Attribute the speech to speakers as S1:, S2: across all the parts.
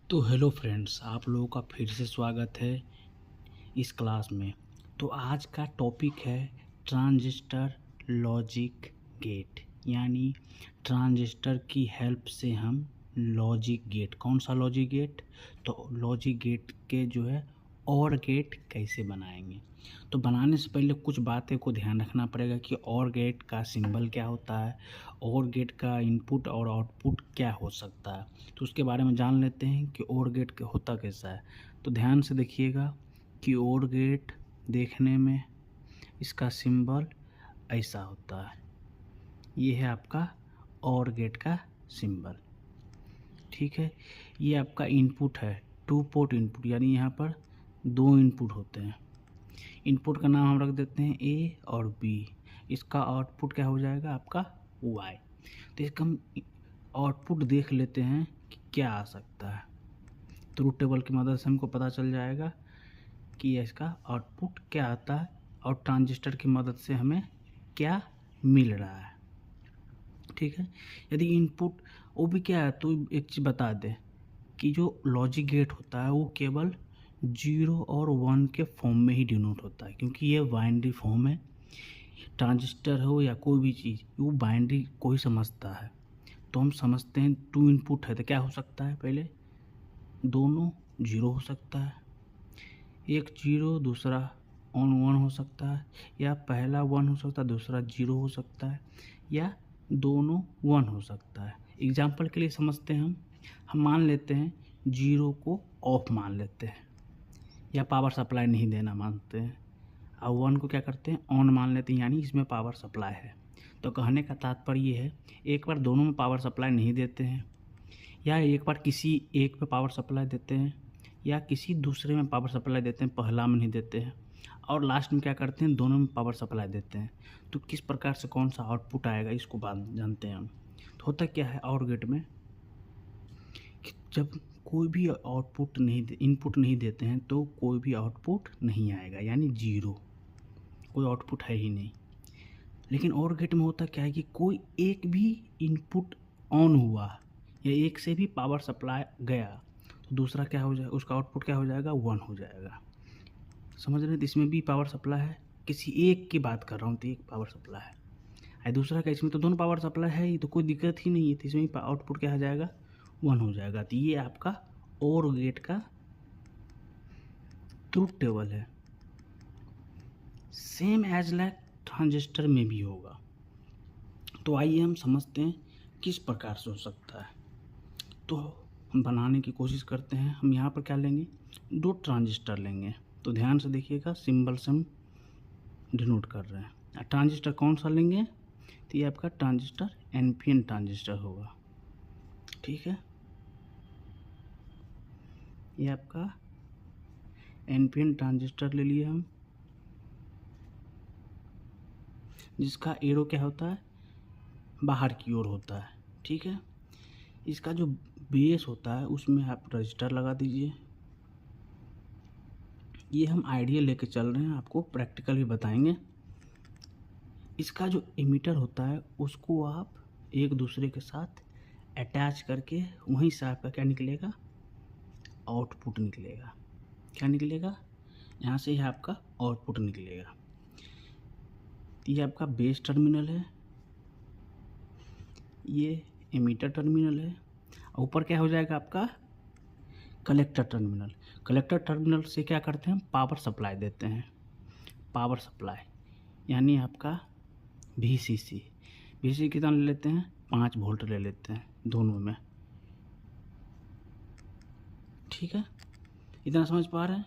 S1: तो hello friends, आप लोगों का फिर से स्वागत है इस क्लास में। तो आज का टॉपिक है ट्रांजिस्टर लॉजिक गेट, यानी ट्रांजिस्टर की हेल्प से हम लॉजिक गेट, कौन सा लॉजिक गेट, तो लॉजिक गेट के जो है और गेट कैसे बनाएंगे। तो बनाने से पहले कुछ बातें को ध्यान रखना पड़ेगा कि और गेट का सिंबल क्या होता है, और गेट का इनपुट और आउटपुट क्या हो सकता है। तो उसके बारे में जान लेते हैं कि और गेट होता कैसा है। तो ध्यान से देखिएगा कि और गेट देखने में इसका सिंबल ऐसा होता है। ये है आपका और गेट का सिंबल, ठीक है। ये आपका इनपुट है, 2 पोर्ट इनपुट, यानी यहाँ पर 2 इनपुट होते हैं। इनपुट का नाम हम रख देते हैं ए और बी। इसका आउटपुट क्या हो जाएगा आपका वाई। तो इसका हम आउटपुट देख लेते हैं कि क्या आ सकता है। ट्रूथ टेबल की मदद से हमको पता चल जाएगा कि इसका आउटपुट क्या आता है और ट्रांजिस्टर की मदद से हमें क्या मिल रहा है, ठीक है। यदि इनपुट वो भी क्या है, तो एक चीज़ बता दें कि जो लॉजिक गेट होता है वो केवल 0 और 1 के फॉर्म में ही डिनोट होता है, क्योंकि ये बाइनरी फॉर्म है। ट्रांजिस्टर हो या कोई भी चीज़, वो बाइनरी को ही समझता है। तो हम समझते हैं 2 इनपुट है तो क्या हो सकता है, पहले दोनों 0 हो सकता है, एक 0 दूसरा ऑन 1 हो सकता है, या पहला 1 हो सकता है दूसरा 0 हो सकता है, या दोनों 1 हो सकता है। एग्जाम्पल के लिए समझते हैं हम मान लेते हैं 0 को ऑफ मान लेते हैं, या पावर सप्लाई नहीं देना मानते हैं, और 1 को क्या करते हैं ऑन मान लेते हैं, यानी इसमें पावर सप्लाई है। तो कहने का तात्पर्य ये है, एक बार दोनों में पावर सप्लाई नहीं देते हैं, या एक बार किसी एक में पावर सप्लाई देते हैं, या किसी दूसरे में पावर सप्लाई देते हैं, पहला में नहीं देते हैं, और लास्ट में क्या करते हैं दोनों में पावर सप्लाई देते हैं। तो किस प्रकार से कौन सा आउटपुट आएगा इसको बात जानते हैं हम। तो होता क्या है और गेट में कि जब कोई भी आउटपुट नहीं इनपुट नहीं देते हैं तो कोई भी आउटपुट नहीं आएगा, यानी 0, कोई आउटपुट है ही नहीं। लेकिन और गेट में होता क्या है कि कोई एक भी इनपुट ऑन हुआ या एक से भी पावर सप्लाई गया तो दूसरा क्या हो जाएगा, उसका आउटपुट क्या हो जाएगा 1 हो जाएगा। समझ रहे हैं। तो इसमें भी पावर सप्लाई है, किसी एक की बात कर रहा हूँ तो एक पावर सप्लाई है, और दूसरा का इसमें तो दोनों पावर सप्लाई है ही, तो कोई दिक्कत ही नहीं है। तो इसमें भी आउटपुट क्या हो जाएगा 1 हो जाएगा। तो ये आपका और गेट का ट्रूथ टेबल है। सेम एज लाइक ट्रांजिस्टर में भी होगा। तो आइए हम समझते हैं किस प्रकार से हो सकता है। तो हम बनाने की कोशिश करते हैं। हम यहाँ पर क्या लेंगे, 2 ट्रांजिस्टर लेंगे। तो ध्यान से देखिएगा, सिंबल से हम डिनोट कर रहे हैं। ट्रांजिस्टर कौन सा लेंगे, तो ये आपका ट्रांजिस्टर एनपीएन ट्रांजिस्टर होगा, ठीक है। ये आपका एनपीएन ट्रांजिस्टर ले लिए हम, जिसका एरो क्या होता है बाहर की ओर होता है, ठीक है। इसका जो बेस होता है उसमें आप रजिस्टर लगा दीजिए। ये हम आइडिया लेके चल रहे हैं, आपको प्रैक्टिकल भी बताएंगे। इसका जो इमीटर होता है उसको आप एक दूसरे के साथ अटैच करके वहीं से आपका क्या निकलेगा, आउटपुट निकलेगा। क्या निकलेगा, यहाँ से ही आपका आउटपुट निकलेगा। ये आपका बेस टर्मिनल है, ये इमीटर टर्मिनल है, ऊपर क्या हो जाएगा आपका कलेक्टर टर्मिनल। कलेक्टर टर्मिनल से क्या करते हैं, पावर सप्लाई देते हैं। पावर सप्लाई यानी आपका VCC कितना ले लेते हैं, 5 वोल्ट ले लेते हैं दोनों में, ठीक है। इतना समझ पा रहे हैं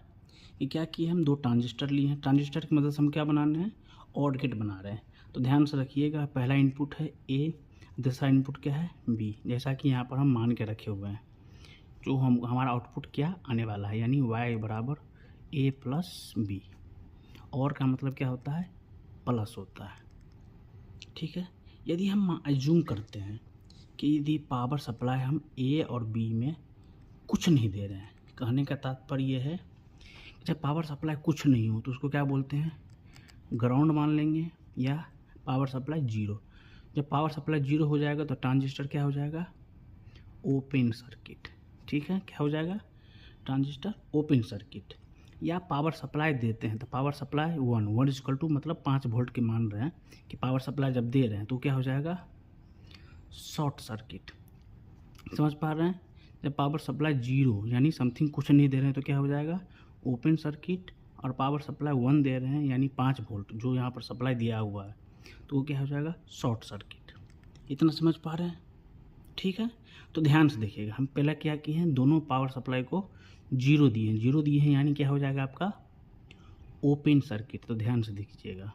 S1: कि क्या किए हम 2 ट्रांजिस्टर लिए हैं। ट्रांजिस्टर की मदद से हम क्या बना रहे हैं, ऑड गेट बना रहे हैं। तो ध्यान से रखिएगा, पहला इनपुट है A, दूसरा इनपुट क्या है B, जैसा कि यहाँ पर हम मान के रखे हुए हैं। जो हमारा आउटपुट क्या आने वाला है, यानी y बराबर A + B। और का मतलब क्या होता है, प्लस होता है, ठीक है। यदि हम एज्यूम करते हैं कि यदि पावर सप्लाई हम A और B में कुछ नहीं दे रहे हैं, कहने का तात्पर्य यह है कि जब पावर सप्लाई कुछ नहीं हो तो उसको क्या बोलते हैं, ग्राउंड मान लेंगे, या पावर सप्लाई 0। जब पावर सप्लाई 0 हो जाएगा तो ट्रांजिस्टर क्या हो जाएगा, ओपन सर्किट, ठीक है, क्या हो जाएगा, ट्रांजिस्टर ओपन सर्किट। या पावर सप्लाई देते हैं तो पावर सप्लाई 1 इक्वल टू मतलब 5 वोल्ट के मान रहे हैं कि पावर सप्लाई जब दे रहे हैं तो क्या हो जाएगा, शॉर्ट सर्किट। समझ पा रहे हैं, जब पावर सप्लाई 0 यानी समथिंग कुछ नहीं दे रहे हैं तो क्या हो जाएगा, ओपन सर्किट। और पावर सप्लाई 1 दे रहे हैं यानी 5 वोल्ट जो यहाँ पर सप्लाई दिया हुआ है तो वो क्या हो जाएगा, शॉर्ट सर्किट। इतना समझ पा रहे हैं, ठीक है। तो ध्यान से देखिएगा, हम पहले क्या किए हैं, दोनों पावर सप्लाई को 0 दिए हैं यानी क्या हो जाएगा आपका ओपन सर्किट। तो ध्यान से देखिएगा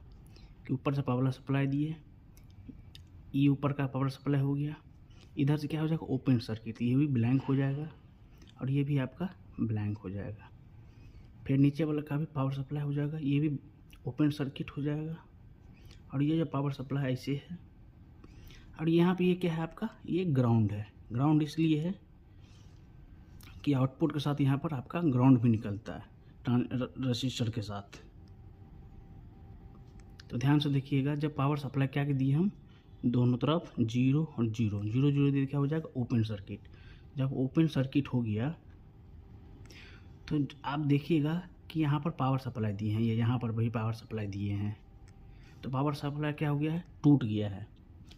S1: कि ऊपर से पावर सप्लाई दिए, ये ऊपर का पावर सप्लाई हो गया, इधर से क्या हो जाएगा ओपन सर्किट, ये भी ब्लैंक हो जाएगा और ये भी आपका ब्लैंक हो जाएगा। फिर नीचे वाला का भी पावर सप्लाई हो जाएगा, ये भी ओपन सर्किट हो जाएगा। और ये जो पावर सप्लाई ऐसे है, और यहाँ पे ये क्या है आपका, ये ग्राउंड है। ग्राउंड इसलिए है कि आउटपुट के साथ यहाँ पर आपका ग्राउंड भी निकलता है रजिस्टर के साथ। तो ध्यान से देखिएगा, जब पावर सप्लाई क्या दिए हम दोनों तरफ 0 और 0 0 0 दे क्या हो जाएगा ओपन सर्किट। जब ओपन सर्किट हो गया तो आप देखिएगा कि यहाँ पर पावर सप्लाई दिए हैं, ये यहाँ पर भी पावर सप्लाई दिए हैं, तो पावर सप्लाई क्या हो गया है, टूट गया है,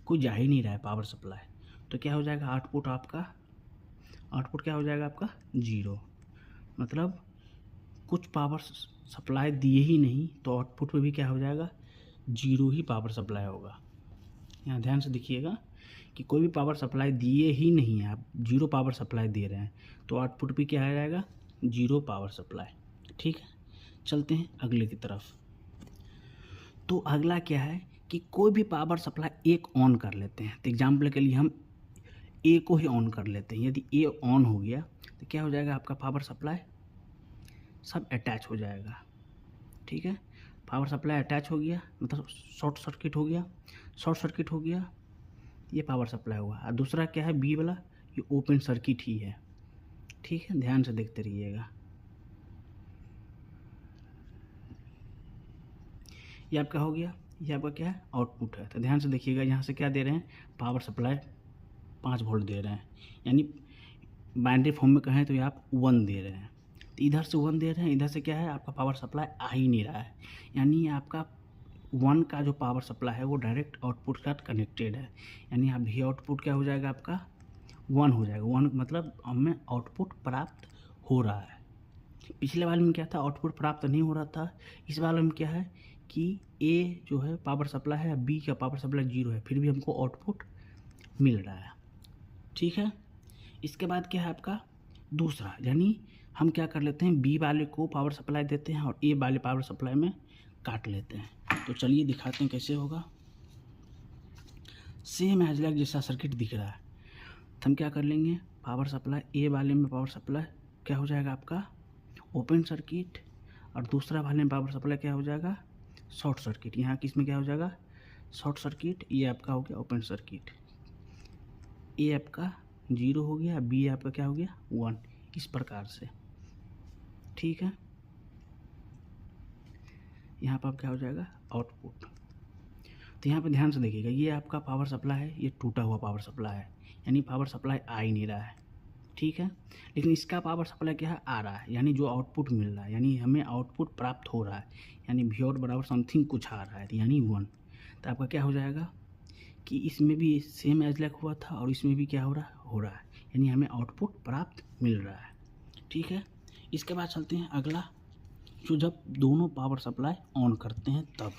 S1: कोई जा ही नहीं रहा है पावर सप्लाई। तो क्या हो जाएगा आउटपुट आपका, आउटपुट क्या हो जाएगा आपका 0, मतलब कुछ पावर सप्लाई दिए ही नहीं तो आउटपुट में भी क्या हो जाएगा 0 ही पावर सप्लाई होगा। यहाँ ध्यान से देखिएगा कि कोई भी पावर सप्लाई दिए ही नहीं है, आप 0 पावर सप्लाई दे रहे हैं तो आउटपुट भी क्या आ जाएगा 0 पावर सप्लाई। ठीक है, चलते हैं अगले की तरफ। तो अगला क्या है कि कोई भी पावर सप्लाई एक ऑन कर लेते हैं। तो एग्जाम्पल के लिए हम ए को ही ऑन कर लेते हैं। यदि ए ऑन हो गया तो क्या हो जाएगा आपका पावर सप्लाई सब अटैच हो जाएगा। ठीक है, पावर सप्लाई अटैच हो गया मतलब शॉर्ट सर्किट हो गया, शॉर्ट सर्किट हो गया, ये पावर सप्लाई हुआ। और दूसरा क्या है बी वाला, ये ओपन सर्किट ही है। ठीक है, ध्यान से देखते रहिएगा। ये आपका हो गया, ये आपका क्या है आउटपुट है। तो ध्यान से देखिएगा, यहाँ से क्या दे रहे हैं पावर सप्लाई 5 वोल्ट दे रहे हैं, यानी बाइनरी फॉर्म में कहें तो ये आप 1 दे रहे हैं। तो इधर से 1 दे रहे हैं, इधर से क्या है आपका पावर सप्लाई आ ही नहीं रहा है, यानी आपका 1 का जो पावर सप्लाई है वो डायरेक्ट आउटपुट के साथ कनेक्टेड है, यानी आप भी आउटपुट क्या हो जाएगा आपका 1 हो जाएगा। 1 मतलब हमें आउटपुट प्राप्त हो रहा है। पिछले वाले में क्या था आउटपुट प्राप्त नहीं हो रहा था, इस वाले में क्या है कि ए जो है पावर सप्लाई है, बी का पावर सप्लाई 0 है, फिर भी हमको आउटपुट मिल रहा है। ठीक है, इसके बाद क्या है आपका दूसरा, यानी हम क्या कर लेते हैं बी वाले को पावर सप्लाई देते हैं और ए वाले पावर सप्लाई में काट लेते हैं। तो चलिए दिखाते हैं कैसे होगा। सेम एज लाइक जैसा सर्किट दिख रहा है, तो हम क्या कर लेंगे पावर सप्लाई ए वाले में पावर सप्लाई क्या हो जाएगा आपका ओपन सर्किट, और दूसरा वाले में पावर सप्लाई क्या हो जाएगा शॉर्ट सर्किट। यहाँ किस में क्या हो जाएगा शॉर्ट सर्किट, ये आपका हो गया ओपन सर्किट। ए आपका 0 हो गया, बी आपका क्या हो गया 1, इस प्रकार से। ठीक है, यहाँ पर क्या हो जाएगा आउटपुट। तो यहाँ पे ध्यान से देखिएगा, ये आपका पावर सप्लाई है, ये टूटा हुआ पावर सप्लाई है, यानी पावर सप्लाई आ ही नहीं रहा है। ठीक है, लेकिन इसका पावर सप्लाई क्या है आ रहा है, यानी जो आउटपुट मिल रहा है, यानी हमें आउटपुट प्राप्त हो रहा है, यानी वी आउट बराबर समथिंग कुछ आ रहा है, यानी 1। तो आपका क्या हो जाएगा कि इसमें भी सेम एज लाइक हुआ था और इसमें भी क्या हो रहा है, यानी हमें आउटपुट प्राप्त मिल रहा है। ठीक है, इसके बाद चलते हैं अगला, जो जब दोनों पावर सप्लाई ऑन करते हैं तब।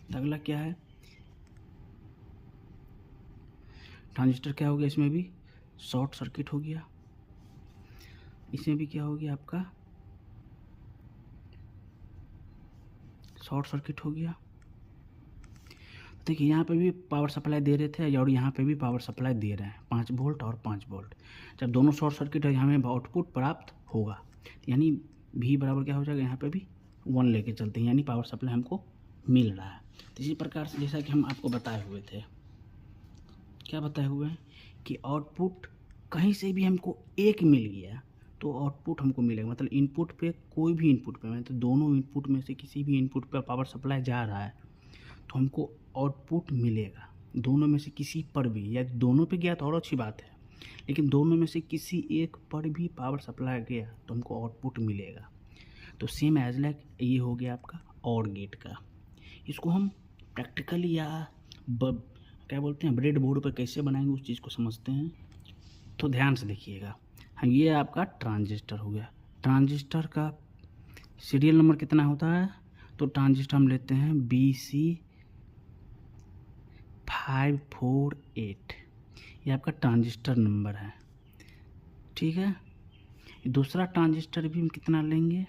S1: तो अगला क्या है ट्रांजिस्टर क्या हो गया, इसमें भी शॉर्ट सर्किट हो गया, इसमें भी क्या हो गया आपका शॉर्ट सर्किट हो गया। देखिए यहाँ पे भी पावर सप्लाई दे रहे थे और यहाँ पे भी पावर सप्लाई दे रहे हैं 5 वोल्ट और 5 वोल्ट। जब दोनों शॉर्ट सर्किट है हमें आउटपुट प्राप्त होगा, यानी भी बराबर क्या हो जाएगा यहाँ पे भी 1 लेके चलते हैं, यानी पावर सप्लाई हमको मिल रहा है। तो इसी प्रकार से जैसा कि हम आपको बताए हुए थे, क्या बताए हुए हैं कि आउटपुट कहीं से भी हमको एक मिल गया तो आउटपुट हमको मिलेगा, मतलब इनपुट पे कोई भी इनपुट पे, मतलब दोनों इनपुट में से किसी भी इनपुट पे पावर सप्लाई जा रहा है तो हमको आउटपुट मिलेगा। दोनों में से किसी पर भी, या दोनों पे गया तो और अच्छी बात है, लेकिन दोनों में से किसी एक पर भी पावर सप्लाई गया तो हमको आउटपुट मिलेगा। तो सेम एज लाइक ये हो गया आपका और गेट का। इसको हम प्रैक्टिकली या क्या बोलते हैं ब्रेड बोर्ड पर कैसे बनाएंगे उस चीज़ को समझते हैं। तो ध्यान से देखिएगा। हाँ, ये आपका ट्रांजिस्टर हो गया। ट्रांजिस्टर का सीरियल नंबर कितना होता है? तो ट्रांजिस्टर हम लेते हैं BC548, ये आपका ट्रांजिस्टर नंबर है। ठीक है, दूसरा ट्रांजिस्टर भी हम कितना लेंगे,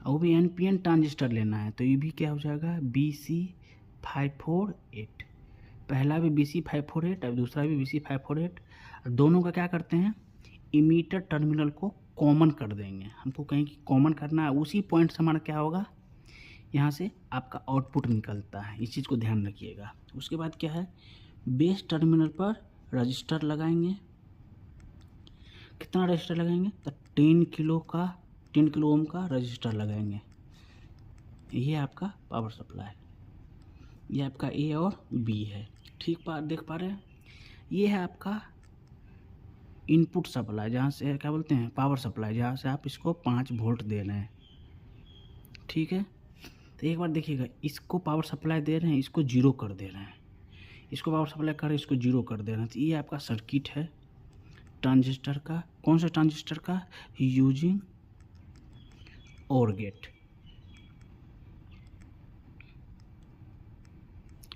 S1: वो भी NPN ट्रांजिस्टर लेना है। तो ये भी क्या हो जाएगा BC548, पहला भी BC548 और दूसरा भी BC548। दोनों का क्या करते हैं, इमीटर टर्मिनल को कॉमन कर देंगे। हमको कहीं की कॉमन करना है, उसी पॉइंट से हमारा क्या होगा, यहाँ से आपका आउटपुट निकलता है। इस चीज़ को ध्यान रखिएगा। उसके बाद क्या है, बेस टर्मिनल पर रजिस्टर लगाएंगे। कितना रजिस्टर लगाएंगे, तो 10 किलो ओम का रजिस्टर लगाएंगे। ये आपका पावर सप्लाई, ये आपका A और B है। ठीक देख पा रहे हैं। ये है आपका इनपुट सप्लाई, जहाँ से क्या बोलते हैं पावर सप्लाई, जहाँ से आप इसको 5 वोल्ट दे रहे हैं। ठीक है, तो एक बार देखिएगा, इसको पावर सप्लाई दे रहे हैं, इसको जीरो कर दे रहे हैं, इसको पावर सप्लाई कर रहे हैं, इसको जीरो कर दे रहे हैं। तो ये आपका सर्किट है ट्रांजिस्टर का। कौन सा ट्रांजिस्टर का, यूजिंग OR गेट।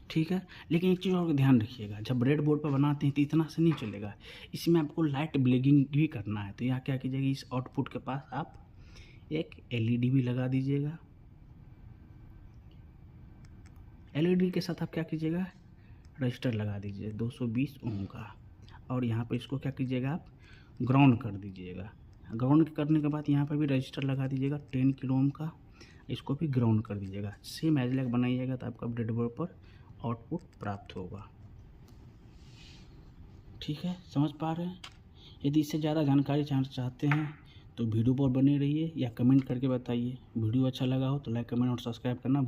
S1: ठीक है, लेकिन एक चीज़ और ध्यान रखिएगा, जब ब्रेड बोर्ड पर बनाते हैं तो इतना से नहीं चलेगा, इसमें आपको लाइट ब्लिंकिंग भी करना है। तो यहाँ क्या कीजिएगा, इस आउटपुट के पास आप एक LED भी लगा दीजिएगा। LED के साथ आप क्या कीजिएगा, रजिस्टर लगा दीजिए 220 ओम का, और यहाँ पर इसको क्या कीजिएगा, आप ग्राउंड कर दीजिएगा। ग्राउंड करने के बाद यहाँ पर भी रजिस्टर लगा दीजिएगा 10 किलो ओम का, इसको भी ग्राउंड कर दीजिएगा। सेम एज लाइक बनाइएगा तो आपका ब्रेड बोर्ड पर आउटपुट प्राप्त होगा। ठीक है, समझ पा रहे हैं। यदि इससे ज़्यादा जानकारी चाहते हैं तो वीडियो पर बने रहिए या कमेंट करके बताइए। वीडियो अच्छा लगा हो तो लाइक, कमेंट और सब्सक्राइब करना